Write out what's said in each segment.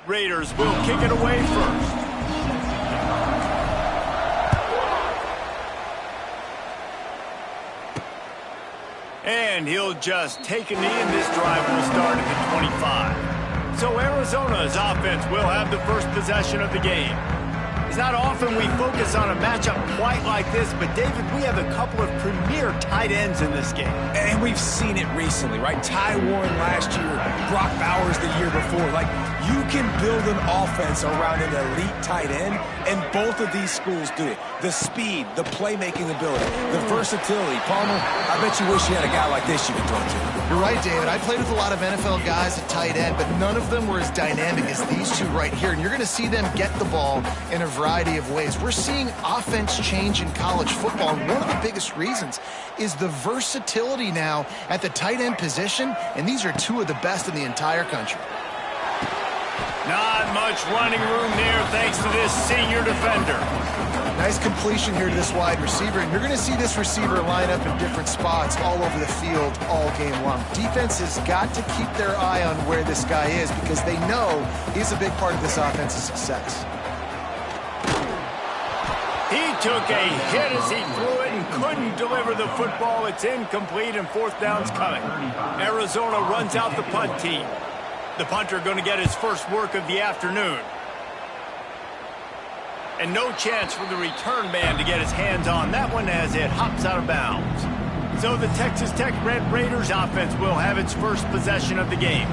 Raiders will kick it away first. And he'll just take a knee, and this drive will start at the 25. So Arizona's offense will have the first possession of the game. It's not often we focus on a matchup quite like this, but David, we have a couple of premier tight ends in this game. And we've seen it recently, right? Ty Warren last year, Brock Bowers the year before. Like, you can build an offense around an elite tight end, and both of these schools do it. The speed, the playmaking ability, the versatility. Palmer, I bet you wish you had a guy like this you could throw to. You're right, David. I played with a lot of NFL guys at tight end, but none of them were as dynamic as these two right here. And you're going to see them get the ball in a variety of ways. We're seeing offense change in college football, and one of the biggest reasons is the versatility now at the tight end position, and these are two of the best in the entire country. Not much running room there thanks to this senior defender. Nice completion here to this wide receiver, and you're going to see this receiver line up in different spots all over the field all game long. Defense has got to keep their eye on where this guy is because they know he's a big part of this offense's success. He took a hit as he threw it and couldn't deliver the football. It's incomplete, and fourth down's coming. Arizona runs out the punt team. The punter going to get his first work of the afternoon. And no chance for the return man to get his hands on that one as it hops out of bounds. So the Texas Tech Red Raiders offense will have its first possession of the game.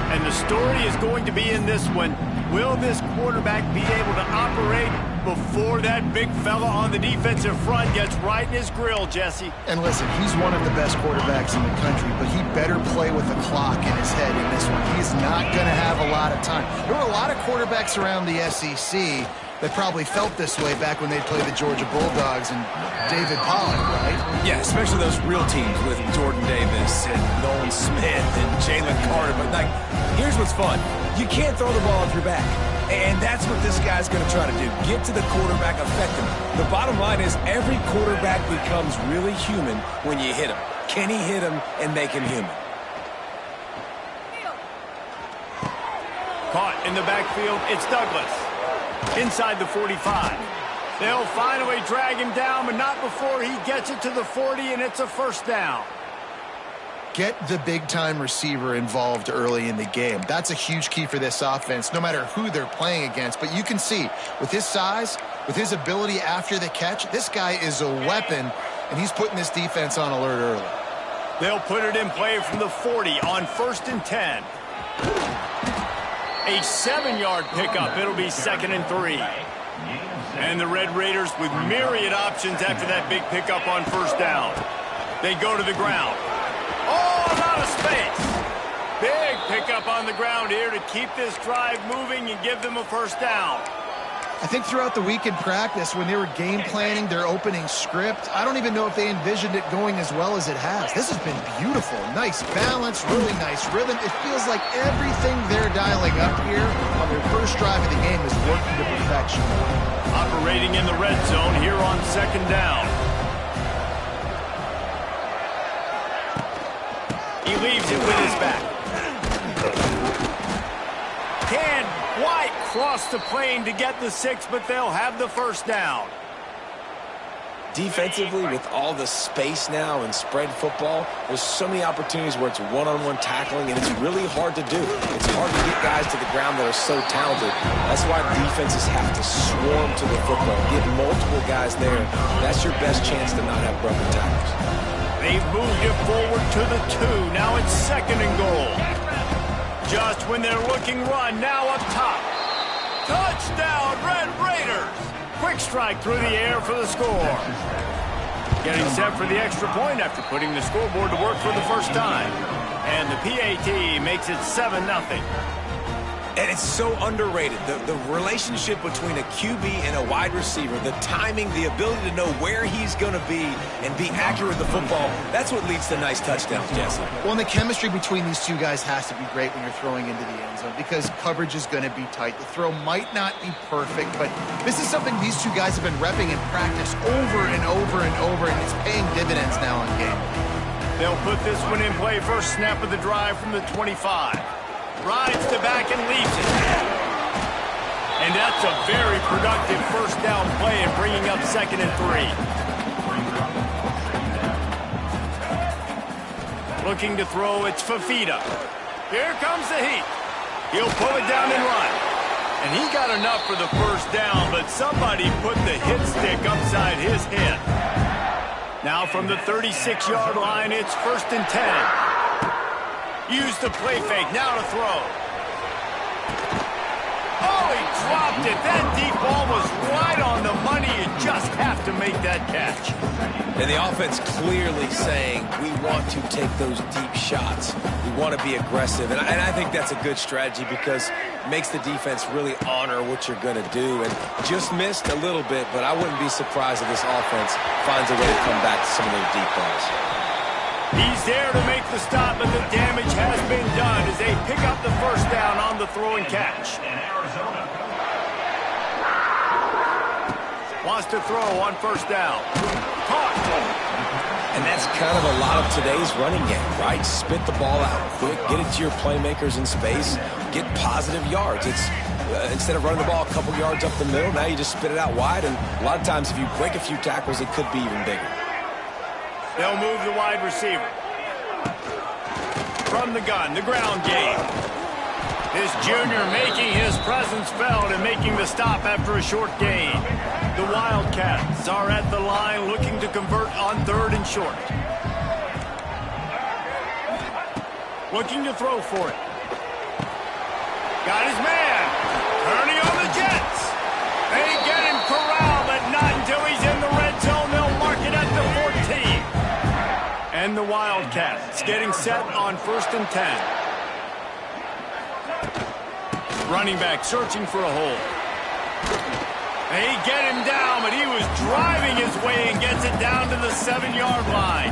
And the story is going to be in this one. Will this quarterback be able to operate before that big fella on the defensive front gets right in his grill, Jesse? And listen, he's one of the best quarterbacks in the country, but he better play with a clock in his head in this one. He's not going to have a lot of time. There were a lot of quarterbacks around the SEC that probably felt this way back when they played the Georgia Bulldogs and David Pollock, right? Yeah, especially those real teams with Jordan Davis and Nolan Smith and Jalen Carter. But, like, here's what's fun. You can't throw the ball off your back. And that's what this guy's going to try to do. Get to the quarterback, affect him. The bottom line is every quarterback becomes really human when you hit him. Can he hit him and make him human? Caught in the backfield, it's Douglas. Inside the 45. They'll finally drag him down, but not before he gets it to the 40, and it's a first down. Get the big-time receiver involved early in the game. That's a huge key for this offense, no matter who they're playing against. But you can see, with his size, with his ability after the catch, this guy is a weapon, and he's putting this defense on alert early. They'll put it in play from the 40 on 1st and 10. A 7-yard pickup. It'll be 2nd and 3. And the Red Raiders with myriad options after that big pickup on first down. They go to the ground. Oh, out of space. Big pickup on the ground here to keep this drive moving and give them a first down. I think throughout the week in practice, when they were game planning their opening script, I don't even know if they envisioned it going as well as it has. This has been beautiful. Nice balance, really nice rhythm. It feels like everything they're dialing up here on their first drive of the game is working to perfection. Operating in the red zone here on 2nd down. He leaves it with his back. Can't quite cross the plane to get the 6, but they'll have the first down. Defensively, with all the space now and spread football, there's so many opportunities where it's one-on-one tackling, and it's really hard to do. It's hard to get guys to the ground that are so talented. That's why defenses have to swarm to the football, get multiple guys there. That's your best chance to not have broken tackles. They've moved it forward to the 2. Now it's 2nd and goal. Just when they're looking run, now up top. Touchdown, Red Raiders! Quick strike through the air for the score. Getting set for the extra point after putting the scoreboard to work for the first time. And the PAT makes it 7-0. And it's so underrated. The relationship between a QB and a wide receiver, the timing, the ability to know where he's going to be and be accurate with the football, that's what leads to nice touchdowns, Jesse. Well, and the chemistry between these two guys has to be great when you're throwing into the end zone because coverage is going to be tight. The throw might not be perfect, but this is something these two guys have been repping in practice over and over and over, and it's paying dividends now in game. They'll put this one in play first snap of the drive from the 25. Rides to back and leaves it. And that's a very productive first down play and bringing up 2nd and 3. Looking to throw, it's Fafita. Here comes the heat. He'll pull it down and run. And he got enough for the first down, but somebody put the hit stick upside his head. Now from the 36-yard line, it's 1st and 10. Use the play fake, now to throw. Oh, he dropped it. That deep ball was right on the money. You just have to make that catch. And the offense clearly saying, we want to take those deep shots. We want to be aggressive. And I think that's a good strategy because it makes the defense really honor what you're going to do. And just missed a little bit, but I wouldn't be surprised if this offense finds a way to come back to some of those deep balls. He's there to make the stop, but the damage has been done as they pick up the first down on the throw and catch. Wants to throw on first down. Caught. And that's kind of a lot of today's running game, right? Spit the ball out quick, get it to your playmakers in space, get positive yards. It's instead of running the ball a couple yards up the middle, now you just spit it out wide, and a lot of times if you break a few tackles, it could be even bigger. They'll move the wide receiver. From the gun, the ground game. This junior making his presence felt and making the stop after a short gain. The Wildcats are at the line looking to convert on 3rd and short. Looking to throw for it. Got his man. Turning on the Jets. They get him corralled, but not until he's in the red zone. They'll mark it at the 14. And the Wildcats getting set on 1st and 10. Running back searching for a hole. They get him down, but he was driving his way and gets it down to the 7-yard line.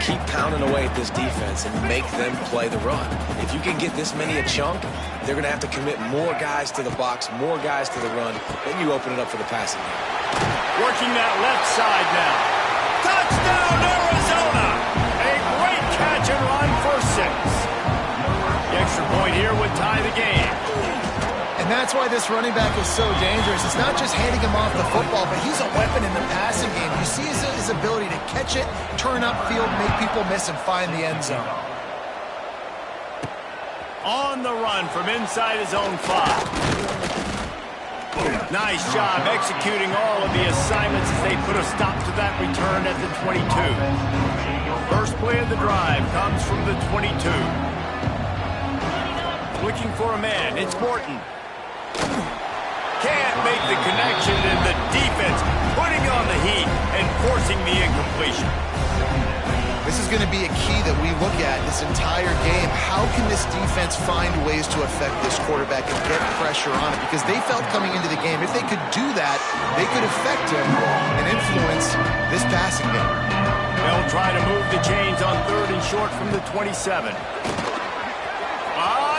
Keep pounding away at this defense and make them play the run. If you can get this many a chunk, they're going to have to commit more guys to the box, more guys to the run. Then you open it up for the passing game. Working that left side now. Touchdown, Arizona! A great catch and run for 6. The extra point here would tie the game. And that's why this running back is so dangerous. It's not just handing him off the football, but he's a weapon in the passing game. You see his ability to catch it, turn upfield, make people miss, and find the end zone. On the run from inside his own 5. Nice job executing all of the assignments as they put a stop to that return at the 22. First play of the drive comes from the 22. Looking for a man, it's Morton. Can't make the connection, and the defense putting on the heat and forcing the incompletion. This is going to be a key that we look at this entire game. How can this defense find ways to affect this quarterback and get pressure on it? Because they felt coming into the game, if they could do that, they could affect him and influence this passing game. They'll try to move the chains on 3rd and short from the 27.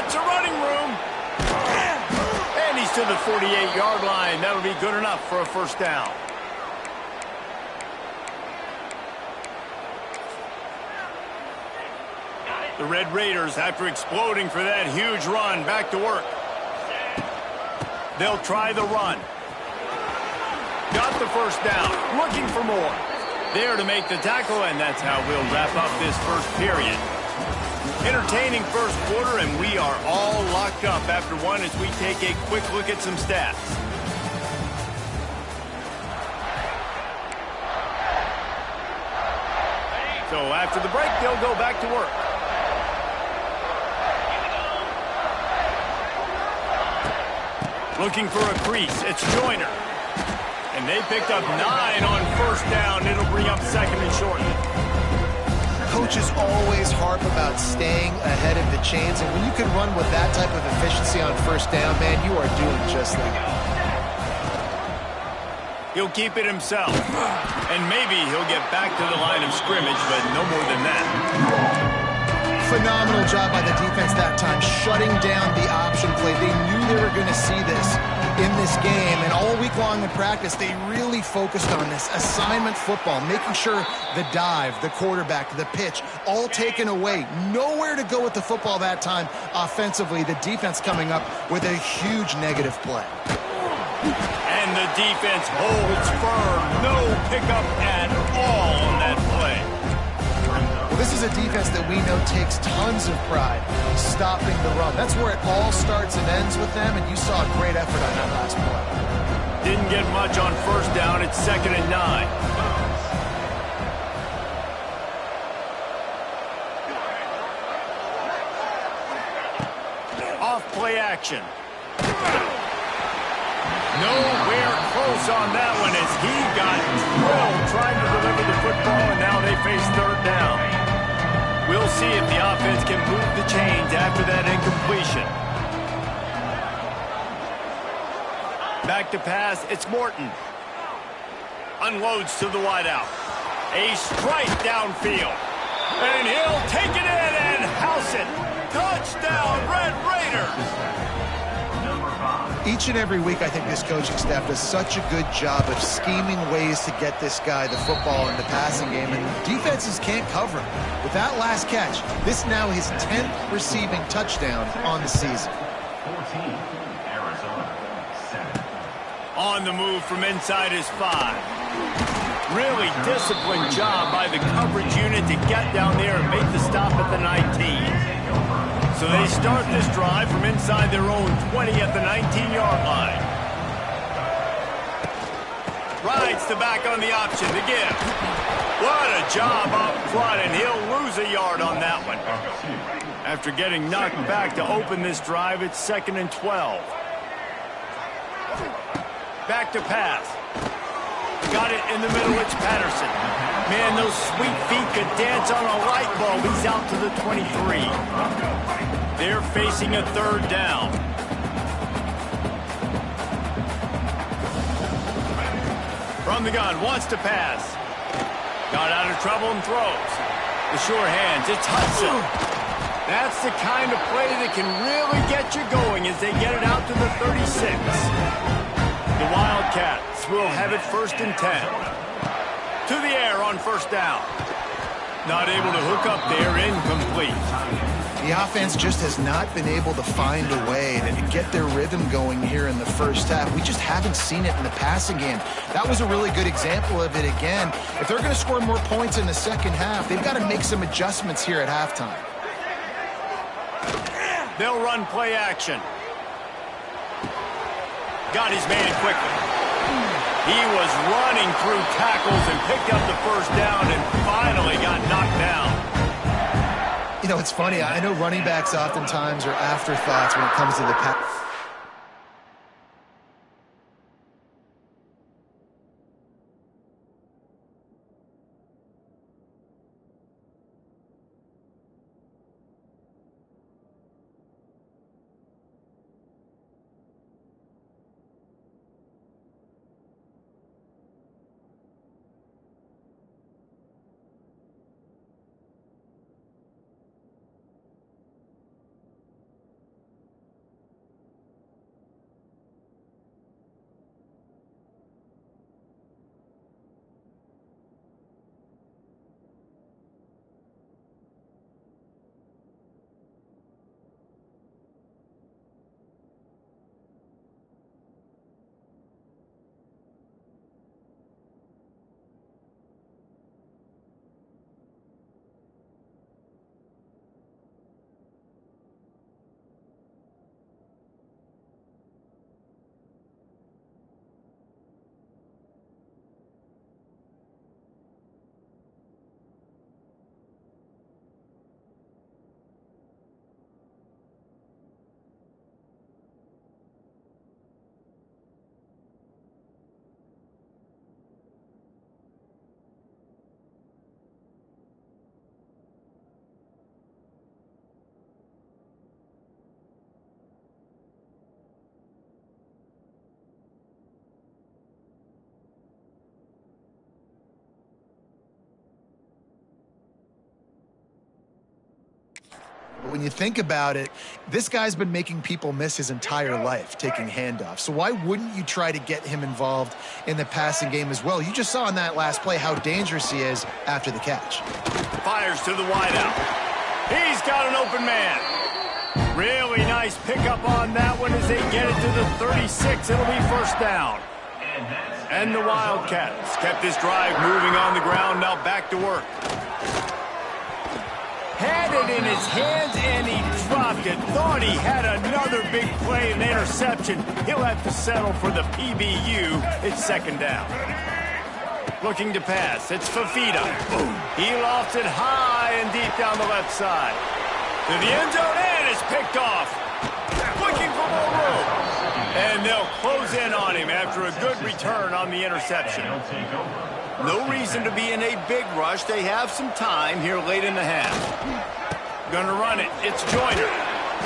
It's a running room. And he's to the 48-yard line. That'll be good enough for a first down. The Red Raiders, after exploding for that huge run, back to work. They'll try the run. Got the first down. Looking for more. There to make the tackle, and that's how we'll wrap up this first period. Entertaining first quarter, and we are all locked up after one as we take a quick look at some stats. So after the break, they'll go back to work. Looking for a crease, it's Joyner. And they picked up 9 on first down. It'll bring up 2nd and short. Coaches always harp about staying ahead of the chains, and when you can run with that type of efficiency on first down, man, you are doing just that. He'll keep it himself, and maybe he'll get back to the line of scrimmage, but no more than that. Phenomenal job by the defense that time, shutting down the option play. They knew they were going to see this in this game, and all week long in practice, they really focused on this assignment football, making sure the dive, the quarterback, the pitch, all taken away. Nowhere to go with the football that time offensively. The defense coming up with a huge negative play. And the defense holds firm. No pickup at all on that play. Well, this is a defense that we know takes tons of pride stopping the run. That's where it all starts and ends with them, and you saw a great effort on that last play. Didn't get much on first down. It's 2nd and 9. Off play action. Nowhere close on that one as he got drilled trying to deliver the football, and now they face 3rd down. We'll see if the offense can move the chains after that incompletion. Back to pass, it's Morton. Unloads to the wideout. A strike downfield. And he'll take it in and house it. Touchdown, Red Raiders! Each and every week, I think this coaching staff does such a good job of scheming ways to get this guy the football in the passing game, and defenses can't cover him. With that last catch, this now his 10th receiving touchdown on the season. 14, Arizona, 7. On the move from inside his 5. Really disciplined job by the coverage unit to get down there and make the stop at the 19. So they start this drive from inside their own 20 at the 19-yard line. Rides the back on the option to give. What a job up front, and he'll lose a yard on that one. After getting knocked back to open this drive, it's 2nd and 12. Back to pass. Got it in the middle, it's Patterson. Man, those sweet feet could dance on a light bulb. He's out to the 23. They're facing a 3rd down. From the gun, wants to pass. Got out of trouble and throws. The sure hands, it's Hudson. That's the kind of play that can really get you going as they get it out to the 36. The Wildcats will have it 1st and 10. To the air on 1st down. Not able to hook up there, incomplete. The offense just has not been able to find a way to get their rhythm going here in the first half. We just haven't seen it in the passing game. That was a really good example of it again. If they're going to score more points in the second half, they've got to make some adjustments here at halftime. They'll run play action. Got his man quickly. He was running through tackles and picked up the 1st down and finally got knocked down. You know, it's funny. I know running backs oftentimes are afterthoughts when it comes to the pass. But when you think about it, this guy's been making people miss his entire life taking handoffs. So why wouldn't you try to get him involved in the passing game as well? You just saw in that last play how dangerous he is after the catch. Fires to the wideout. He's got an open man. Really nice pickup on that one as they get it to the 36. It'll be first down. And the Wildcats kept this drive moving on the ground. Now back to work. Had it in his hands and he dropped it. Thought he had another big play and interception. He'll have to settle for the PBU. It's second down. Looking to pass. It's Fafita. He lofts it high and deep down the left side. To the end zone and it's picked off. Looking for more room. And they'll close in on him after a good return on the interception. No reason to be in a big rush. They have some time here late in the half. Gonna run it. It's Joyner.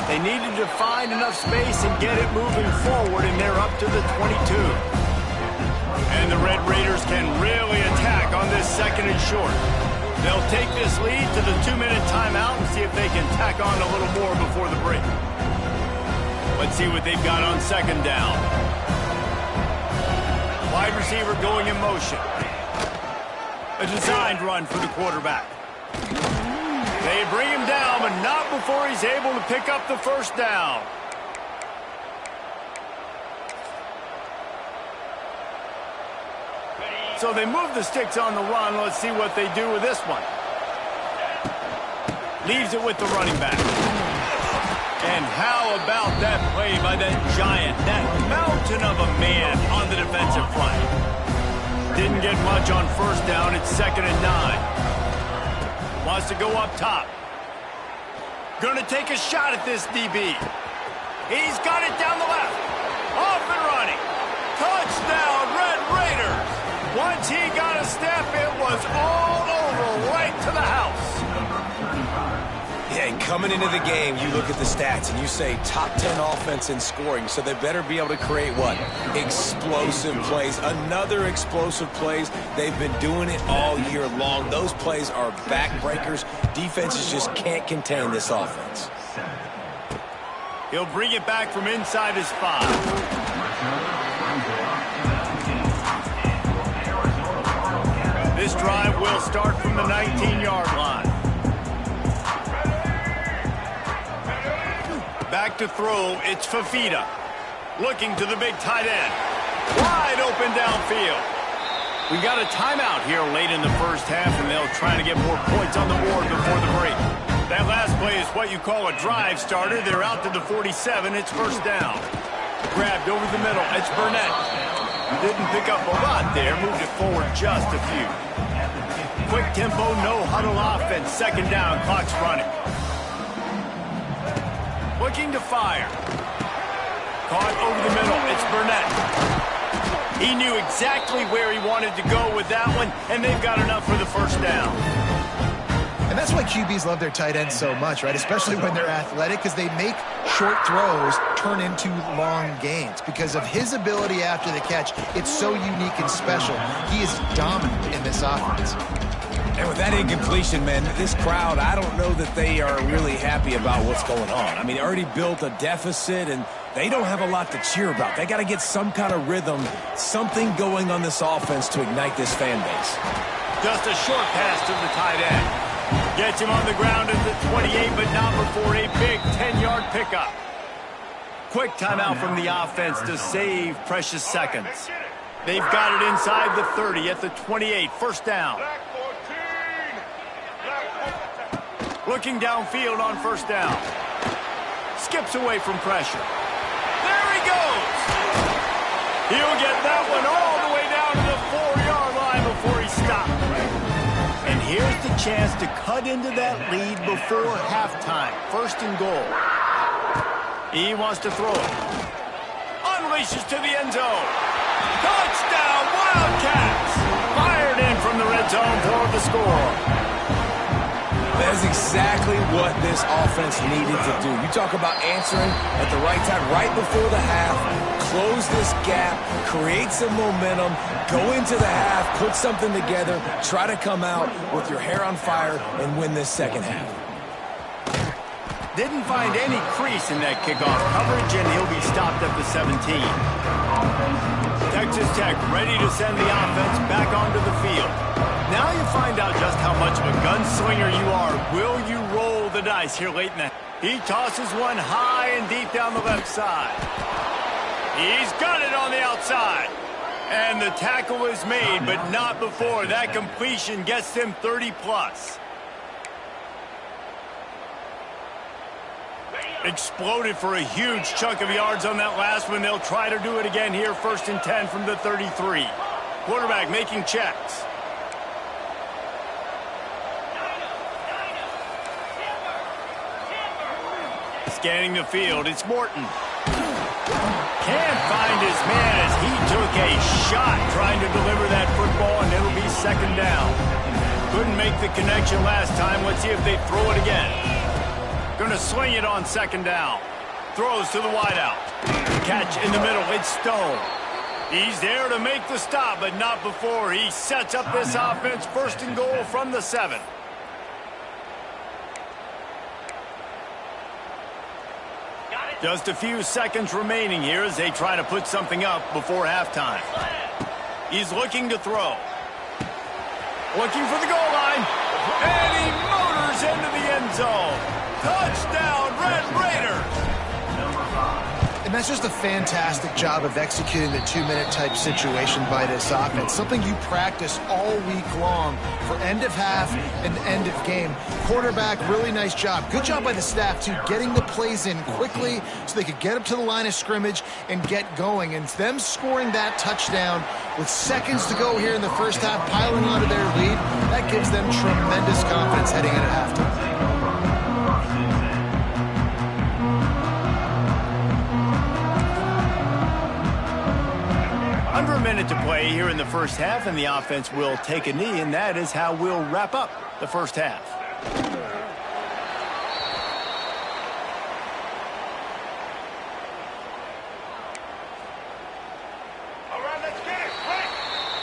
They needed to find enough space and get it moving forward, and they're up to the 22. And the Red Raiders can really attack on this second and short. They'll take this lead to the 2-minute timeout and see if they can tack on a little more before the break. Let's see what they've got on second down. Wide receiver going in motion. A designed run for the quarterback. They bring him down, but not before he's able to pick up the first down. So they move the sticks on the run. Let's see what they do with this one. Leaves it with the running back. And how about that play by that giant, that mountain of a man on the defensive front? Didn't get much on first down. It's 2nd and 9. Wants to go up top. Gonna take a shot at this DB. He's got it down the left. Off and running. Touchdown, Red Raiders. Once he got a step, it was all over, right to the house. Yeah, and coming into the game, you look at the stats and you say top 10 offense in scoring, so they better be able to create what? Explosive plays. Another explosive plays. They've been doing it all year long. Those plays are backbreakers. Defenses just can't contain this offense. He'll bring it back from inside his 5. This drive will start from the 19-yard line. Back to throw, it's Fafita. Looking to the big tight end. Wide open downfield. We got a timeout here late in the first half, and they'll try to get more points on the board before the break. That last play is what you call a drive starter. They're out to the 47. It's first down. Grabbed over the middle. It's Burnett. Didn't pick up a lot there. Moved it forward just a few. Quick tempo, no huddle offense. Second down, clock's running. Looking to fire. Caught over the middle. It's Burnett. He knew exactly where he wanted to go with that one, and they've got enough for the first down. And that's why QBs love their tight ends so much, right? Especially when they're athletic, because they make short throws turn into long gains. Because of his ability after the catch, it's so unique and special. He is dominant in this offense. And with that incompletion, man, this crowd, I don't know that they are really happy about what's going on. I mean, they already built a deficit, and they don't have a lot to cheer about. They got to get some kind of rhythm, something going on this offense to ignite this fan base. Just a short pass to the tight end. Gets him on the ground at the 28, but not before a big 10-yard pickup. Quick timeout from the offense to save precious seconds. They've got it inside the 30 at the 28. First down. Looking downfield on first down. Skips away from pressure. There he goes. He'll get that one all the way down to the 4-yard line before he stopped. And here's the chance to cut into that lead before halftime. First and goal. He wants to throw it. Unleashes to the end zone. Touchdown, Wildcats! Fired in from the red zone for the score. That's exactly what this offense needed to do. You talk about answering at the right time, right before the half, close this gap, create some momentum, go into the half, put something together, try to come out with your hair on fire and win this second half. Didn't find any crease in that kickoff coverage, and he'll be stopped at the 17. Texas Tech ready to send the offense back onto the field. Now you find out just how much of a gunslinger you are. Will you roll the dice here late in the... He tosses one high and deep down the left side. He's got it on the outside. And the tackle is made, but not before. That completion gets them 30+. Exploded for a huge chunk of yards on that last one. They'll try to do it again here, 1st and 10 from the 33. Quarterback making checks. Scanning the field, it's Morton. Can't find his man as he took a shot trying to deliver that football, and it'll be 2nd down. Couldn't make the connection last time. Let's see if they throw it again. Going to swing it on 2nd down. Throws to the wideout. Catch in the middle, it's Stone. He's there to make the stop, but not before. He sets up this offense, 1st and goal from the 7. Just a few seconds remaining here as they try to put something up before halftime. He's looking to throw. Looking for the goal line. And he motors into the end zone. Touchdown, Red Raiders. And that's just a fantastic job of executing the 2-minute type situation by this offense. Something you practice all week long for end of half and end of game. Quarterback, really nice job. Good job by the staff, too, getting the plays in quickly so they could get up to the line of scrimmage and get going. And them scoring that touchdown with seconds to go here in the first half, piling onto their lead, that gives them tremendous confidence heading into halftime. Under a minute to play here in the first half, and the offense will take a knee, and that is how we'll wrap up the first half.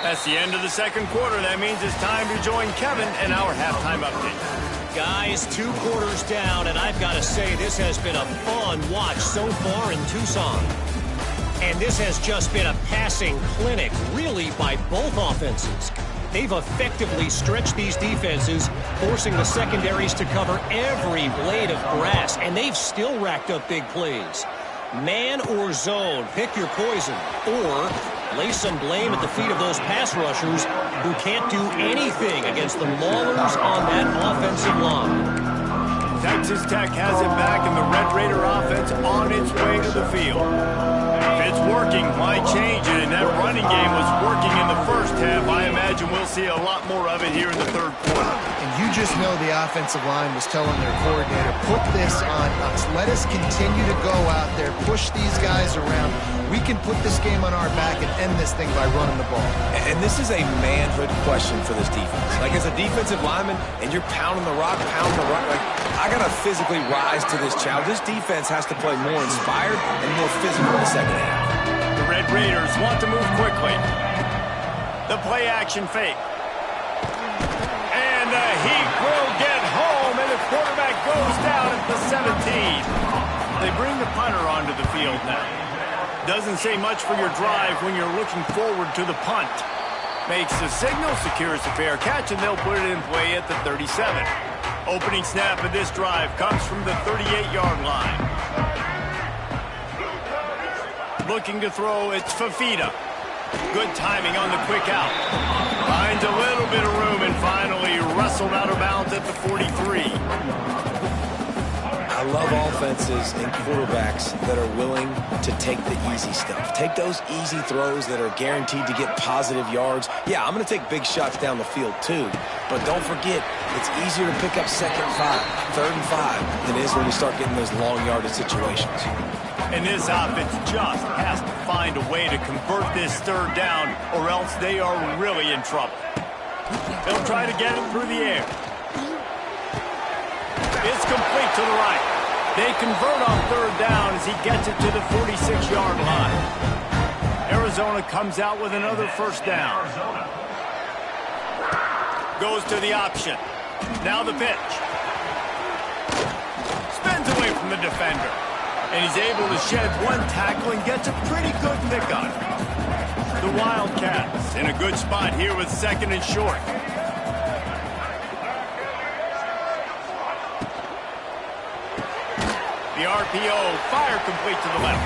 That's the end of the 2nd quarter. That means it's time to join Kevin in our halftime update. Guys, 2 quarters down, and I've got to say this has been a fun watch so far in Tucson. And this has just been a passing clinic, really, by both offenses. They've effectively stretched these defenses, forcing the secondaries to cover every blade of grass, and they've still racked up big plays. Man or zone, pick your poison, or lay some blame at the feet of those pass rushers who can't do anything against the maulers on that offensive line. Texas Tech has it back, and the Red Raider offense on its way to the field. If it's working, why change it? And that running game was working in the first half. I imagine we'll see a lot more of it here in the 3rd quarter. And you just know the offensive line was telling their coordinator, put this on us. Let us continue to go out there, push these guys around. We can put this game on our back and end this thing by running the ball. And this is a manhood question for this defense. Like, as a defensive lineman, and you're pounding the rock, like, I got to physically rise to this challenge. This defense has to play more inspired and more physical in the 2nd half. The Red Raiders want to move quickly. The play action fake. And the heat will get home, and the quarterback goes down at the 17. They bring the punter onto the field now. Doesn't say much for your drive when you're looking forward to the punt. Makes the signal, secures the fair catch, and they'll put it in play at the 37. Opening snap of this drive comes from the 38-yard line. Looking to throw, it's Fafita. Good timing on the quick out. Finds a little bit of room and finally wrestled out of bounds at the 43. I love offenses and quarterbacks that are willing to take the easy stuff. Take those easy throws that are guaranteed to get positive yards. Yeah, I'm going to take big shots down the field too. But don't forget, it's easier to pick up 2nd and 5, 3rd and 5 than it is when we start getting those long yardage situations. And this offense just has to find a way to convert this 3rd down, or else they are really in trouble. They'll try to get it through the air. It's complete to the right. They convert on 3rd down as he gets it to the 46-yard line. Arizona comes out with another 1st down. Goes to the option. Now the pitch. Spins away from the defender. And he's able to shed one tackle and gets a pretty good pick on it. The Wildcats in a good spot here with second and short. The RPO, fire complete to the left.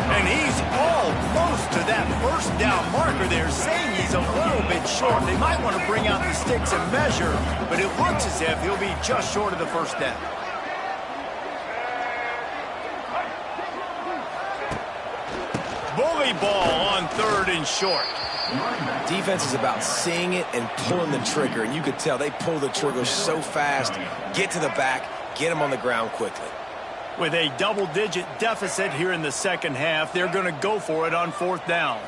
And he's almost to that first down marker there, saying he's a little bit short. They might want to bring out the sticks and measure, but it looks as if he'll be just short of the first down. Bully ball on third and short. Defense is about seeing it and pulling the trigger, and you could tell they pull the trigger so fast, get to the back, get him on the ground quickly. With a double-digit deficit here in the second half, they're going to go for it on fourth down.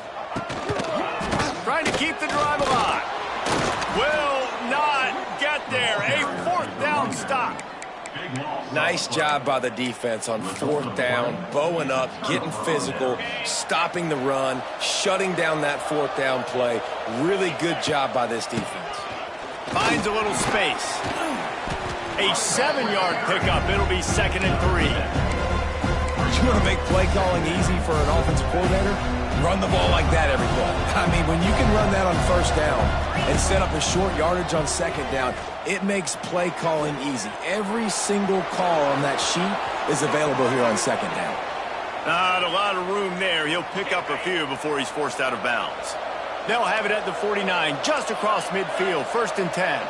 Trying to keep the drive alive. Will not get there. A fourth down stop. Nice job by the defense on fourth down, bowing up, getting physical, stopping the run, shutting down that fourth down play. Really good job by this defense. Finds a little space. A 7-yard pickup. It'll be second and 3. You want to make play calling easy for an offensive coordinator? Run the ball like that every play. I mean, when you can run that on first down and set up a short yardage on second down, it makes play calling easy. Every single call on that sheet is available here on second down. Not a lot of room there. He'll pick up a few before he's forced out of bounds. They'll have it at the 49, just across midfield, first and 10.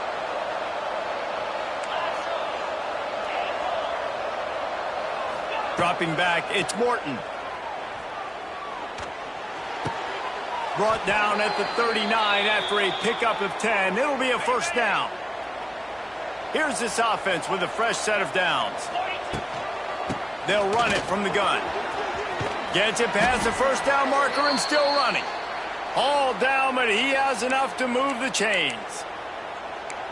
Dropping back, it's Morton. Brought down at the 39 after a pickup of 10. It'll be a first down. Here's this offense with a fresh set of downs. They'll run it from the gun. Gets it past the first down marker and still running. All down, but he has enough to move the chains.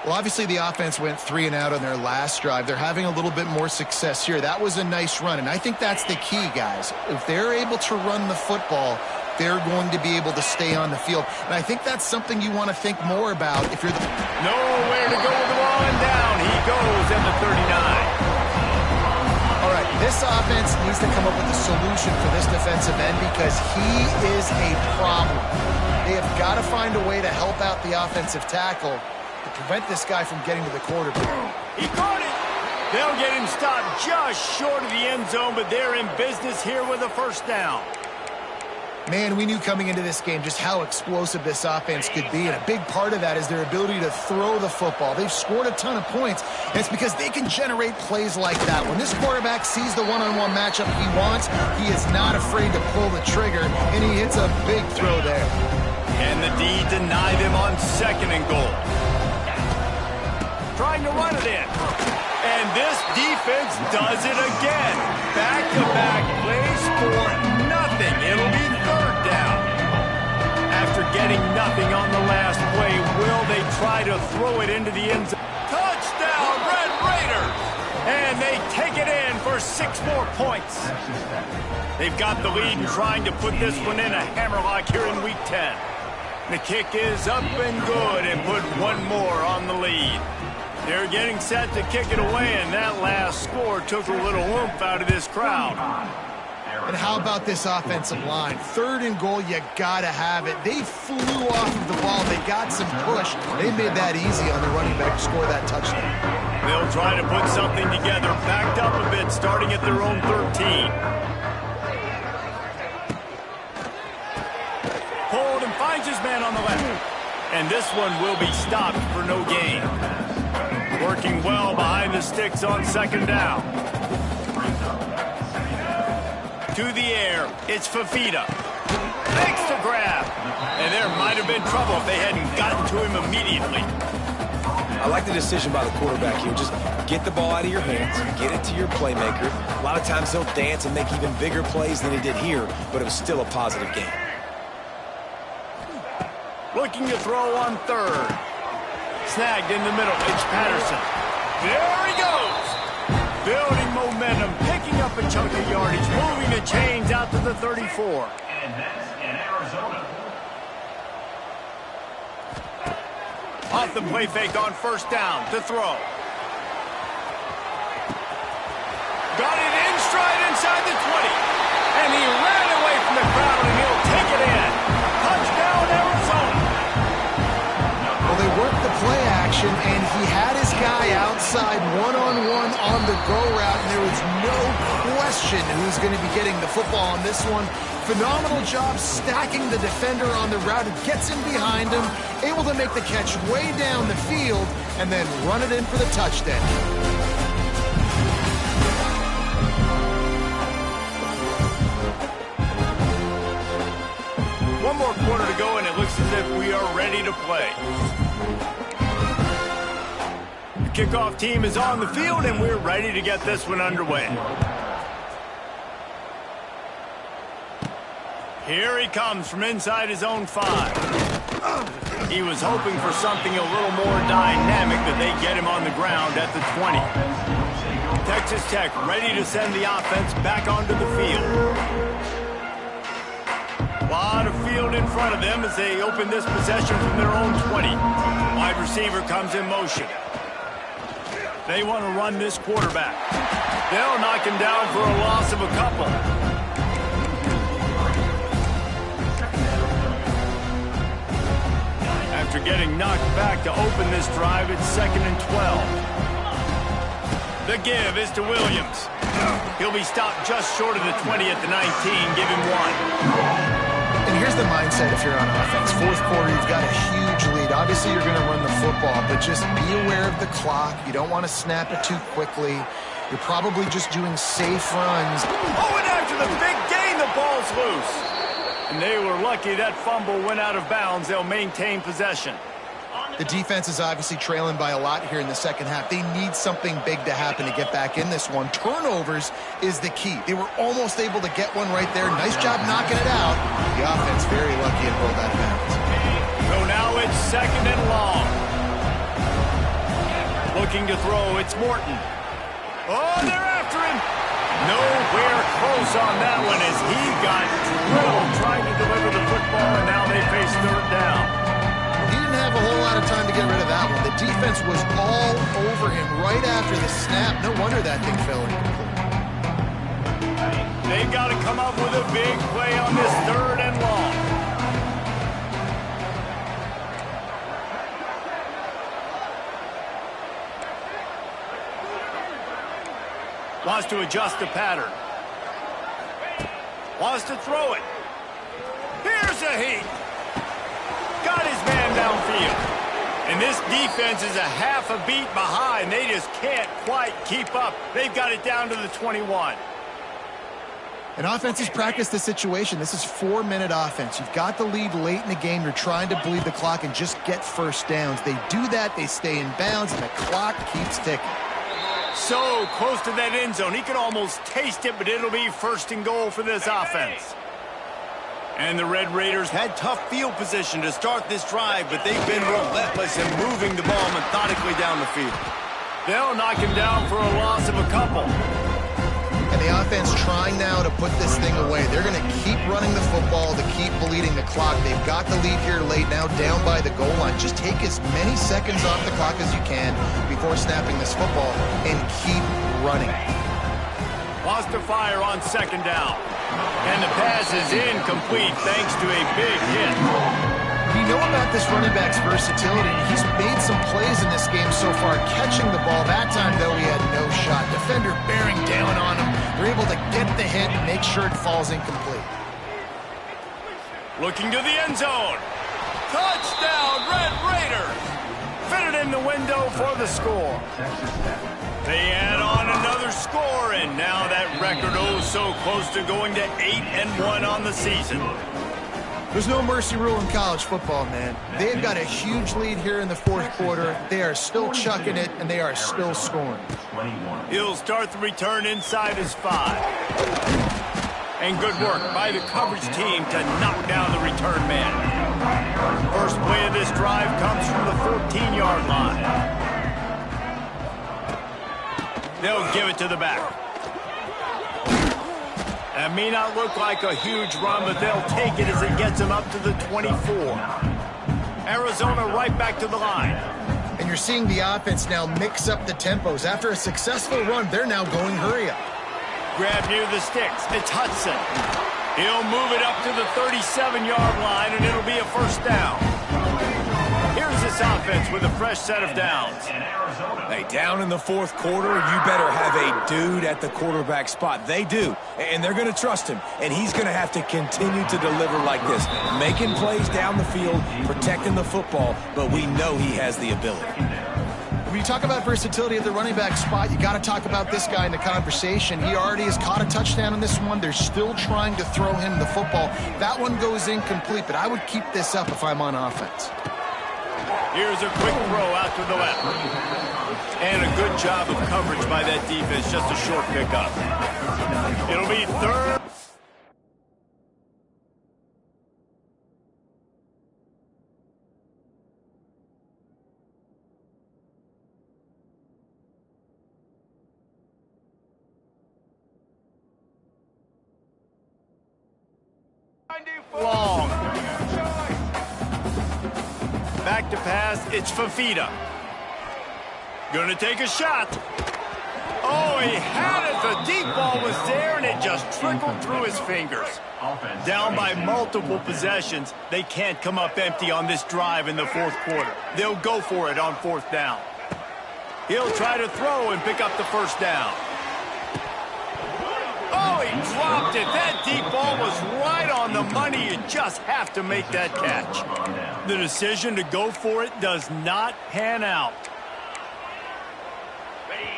Well, obviously the offense went 3 and out on their last drive. They're having a little bit more success here. That was a nice run, and I think that's the key, guys. If they're able to run the football, they're going to be able to stay on the field. And I think that's something you want to think more about if you're nowhere to go with the ball, and down he goes at the 39. All right, this offense needs to come up with a solution for this defensive end because he is a problem. They have got to find a way to help out the offensive tackle to prevent this guy from getting to the quarterback. He caught it. They'll get him stopped just short of the end zone, but they're in business here with a first down. Man, we knew coming into this game just how explosive this offense could be, and a big part of that is their ability to throw the football. They've scored a ton of points, and it's because they can generate plays like that. When this quarterback sees the one-on-one matchup he wants, he is not afraid to pull the trigger, and he hits a big throw there. And the D denied him on second and goal. Trying to run it in. And this defense does it again. Back-to-back plays for nothing. It'll be third down. After getting nothing on the last play, will they try to throw it into the end zone? Touchdown, Red Raiders! And they take it in for 6 more points. They've got the lead and trying to put this one in a hammerlock here in Week 10. The kick is up and good and put one more on the lead. They're getting set to kick it away, and that last score took a little oomph out of this crowd. And how about this offensive line? Third and goal, you gotta have it. They flew off of the ball. They got some push. They made that easy on the running back to score that touchdown. They'll try to put something together, backed up a bit, starting at their own 13. Hold and finds his man on the left. And this one will be stopped for no gain. Working well behind the sticks on second down. To the air, it's Fafita. Makes the grab. And there might have been trouble if they hadn't gotten to him immediately. I like the decision by the quarterback here. Just get the ball out of your hands, get it to your playmaker. A lot of times he'll dance and make even bigger plays than he did here, but it was still a positive game. Looking to throw on third. Snagged in the middle. It's Patterson. There he goes. Building momentum, picking up a chunk of yardage, moving the chains out to the 34. And that's in Arizona. Off the play fake on first down to throw. Got it in go route, and there was no question who's going to be getting the football on this one. Phenomenal job stacking the defender on the route. It gets in behind him, able to make the catch way down the field, and then run it in for the touchdown. One more quarter to go, and it looks as if we are ready to play. The kickoff team is on the field, and we're ready to get this one underway. Here he comes from inside his own 5. He was hoping for something a little more dynamic, that they get him on the ground at the 20. Texas Tech ready to send the offense back onto the field. A lot of field in front of them as they open this possession from their own 20. Wide receiver comes in motion. They want to run this quarterback. They'll knock him down for a loss of a couple. After getting knocked back to open this drive, it's 2nd and 12. The give is to Williams. He'll be stopped just short of the 20 at the 19. Give him 1. And here's the mindset if you're on offense. Fourth quarter, you've got a huge lead. Obviously, you're going to run the football, but just be aware of the clock. You don't want to snap it too quickly. You're probably just doing safe runs. Oh, and after the big gain, the ball's loose. And they were lucky that fumble went out of bounds. They'll maintain possession. The defense is obviously trailing by a lot here in the second half. They need something big to happen to get back in this one. Turnovers is the key. They were almost able to get one right there. Nice job knocking it out. The offense very lucky and rolled that bounds. So now it's 2nd and long. Looking to throw, it's Morton. Oh, they're after him. Nowhere close on that one as he got drilled trying to deliver the football, and now they face 3rd down. He didn't have a whole lot of time to get rid of that one. The defense was all over him right after the snap. No wonder that thing fell incomplete. They've got to come up with a big play on this 3rd and long. Wants to adjust the pattern. Wants to throw it. Here's a heat. Got his man downfield. And this defense is a half a beat behind. They just can't quite keep up. They've got it down to the 21. And offenses practice the situation. This is 4-minute offense. You've got the lead late in the game. You're trying to bleed the clock and just get first downs. They do that. They stay in bounds, and the clock keeps ticking. So close to that end zone. He can almost taste it, but it'll be 1st and goal for this offense. And the Red Raiders had tough field position to start this drive, but they've been relentless in moving the ball methodically down the field. They'll knock him down for a loss of a couple. And the offense trying now to put this thing away. They're going to keep running the football to keep bleeding the clock. They've got the lead here late, now down by the goal line. Just take as many seconds off the clock as you can before snapping this football and keep running. Wants to fire on 2nd down. And the pass is incomplete thanks to a big hit. You know about this running back's versatility. He's made some plays in this game so far, catching the ball. That time, though, he had no shot. Defender bearing down on him. They're able to get the hit and make sure it falls incomplete. Looking to the end zone. Touchdown, Red Raiders. Fitted in the window for the score. They add on another score, and now that record so close to going to 8-1 on the season. There's no mercy rule in college football, man. They've got a huge lead here in the 4th quarter. They are still chucking it, and they are still scoring. He'll start the return inside his 5. And good work by the coverage team to knock down the return man. First play of this drive comes from the 14-yard line. They'll give it to the back. That may not look like a huge run, but they'll take it as it gets them up to the 24. Arizona right back to the line. And you're seeing the offense now mix up the tempos. After a successful run, they're now going hurry up. Grab near the sticks. It's Hudson. He'll move it up to the 37-yard line, and it'll be a 1st down. Here's this offense with a fresh set of downs. Hey, down in the fourth quarter, you better have a dude at the quarterback spot. They do, and they're going to trust him, and he's going to have to continue to deliver like this, making plays down the field, protecting the football, but we know he has the ability. When you talk about versatility at the running back spot, you got to talk about this guy in the conversation. He already has caught a touchdown in this one. They're still trying to throw him the football. That one goes incomplete, but I would keep this up if I'm on offense. Here's a quick throw out to the left. And a good job of coverage by that defense, just a short pickup. It'll be third. Long. Back to pass, it's Fafita. Gonna take a shot. Oh, he had it. The deep ball was there, and it just trickled through his fingers. Down by multiple possessions, they can't come up empty on this drive in the fourth quarter. They'll go for it on fourth down. He'll try to throw and pick up the first down. Oh, he dropped it. That deep ball was right on the money. You just have to make that catch. The decision to go for it does not pan out.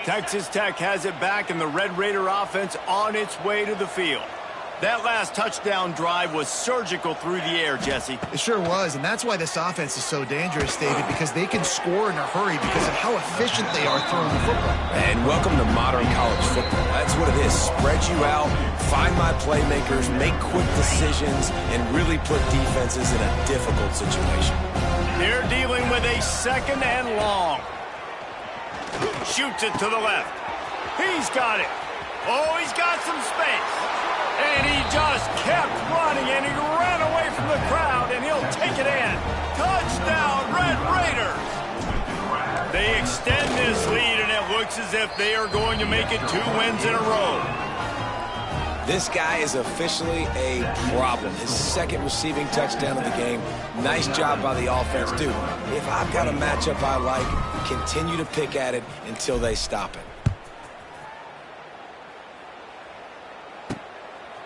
Texas Tech has it back, and the Red Raider offense on its way to the field. That last touchdown drive was surgical through the air, Jesse. It sure was, and that's why this offense is so dangerous, David, because they can score in a hurry because of how efficient they are throwing the football. And welcome to modern college football. That's what it is. Spread you out, find my playmakers, make quick decisions, and really put defenses in a difficult situation. They're dealing with a second and long. Shoots it to the left. He's got it. Oh, he's got some space. And he just kept running, and he ran away from the crowd, and he'll take it in. Touchdown, Red Raiders! They extend this lead, and it looks as if they are going to make it 2 wins in a row. This guy is officially a problem. His second receiving touchdown of the game. Nice job by the offense, dude. If I've got a matchup I like, continue to pick at it until they stop it.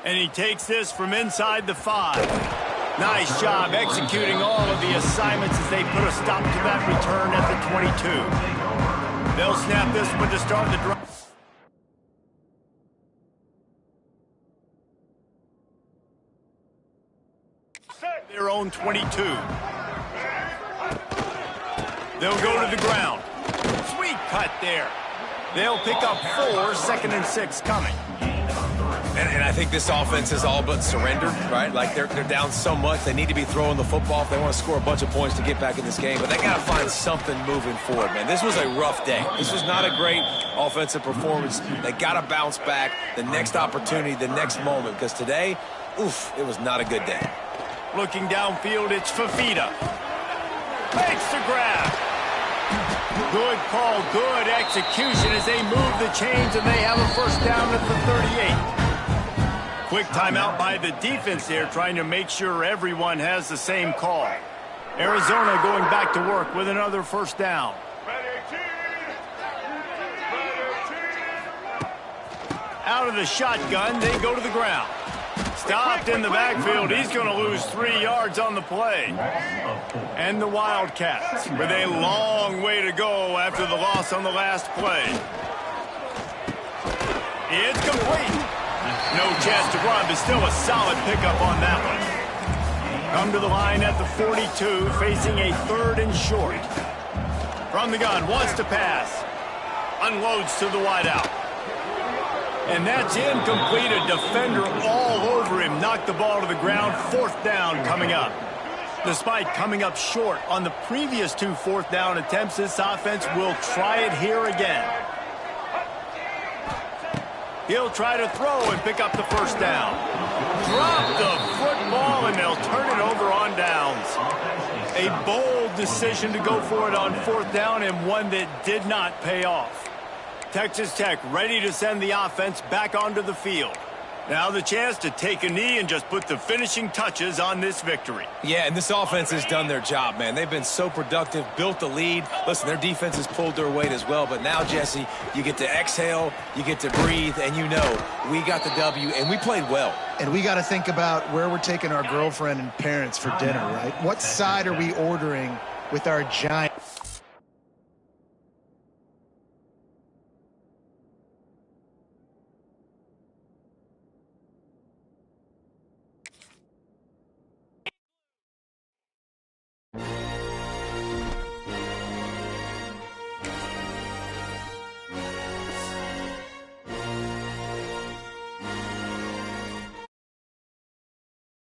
And he takes this from inside the 5. Nice job executing all of the assignments as they put a stop to that return at the 22. They'll snap this one to start the drive. Their own 22. They'll go to the ground. Sweet cut there. They'll pick up 4, 2nd and 6 coming. And I think this offense is all but surrendered, right? Like they're down so much, they need to be throwing the football if they want to score a bunch of points to get back in this game. But they got to find something moving forward, man. This was a rough day. This was not a great offensive performance. They got to bounce back the next opportunity, the next moment, because today, oof, it was not a good day. Looking downfield, it's Fafita. Makes the grab. Good call, good execution as they move the chains, and they have a first down at the 38. Quick timeout by the defense here, trying to make sure everyone has the same call. Arizona going back to work with another first down. Out of the shotgun, they go to the ground. Stopped in the backfield. He's going to lose 3 yards on the play. And the Wildcats with a long way to go after the loss on the last play. It's complete. No chance to run, but still a solid pickup on that one. Come to the line at the 42, facing a 3rd and short. From the gun, wants to pass. Unloads to the wideout. And that's incomplete. A defender all over him. Knocked the ball to the ground. 4th down coming up. Despite coming up short on the previous 2 4th down attempts, this offense will try it here again. He'll try to throw and pick up the first down. Drop the football, and they'll turn it over on downs. A bold decision to go for it on 4th down, and one that did not pay off. Texas Tech ready to send the offense back onto the field. Now the chance to take a knee and just put the finishing touches on this victory. Yeah, and this offense has done their job, man. They've been so productive, built the lead. Listen, their defense has pulled their weight as well. But now, Jesse, you get to exhale, you get to breathe, and you know we got the W, and we played well. And we got to think about where we're taking our girlfriend and parents for dinner, right? What side are we ordering with our giant...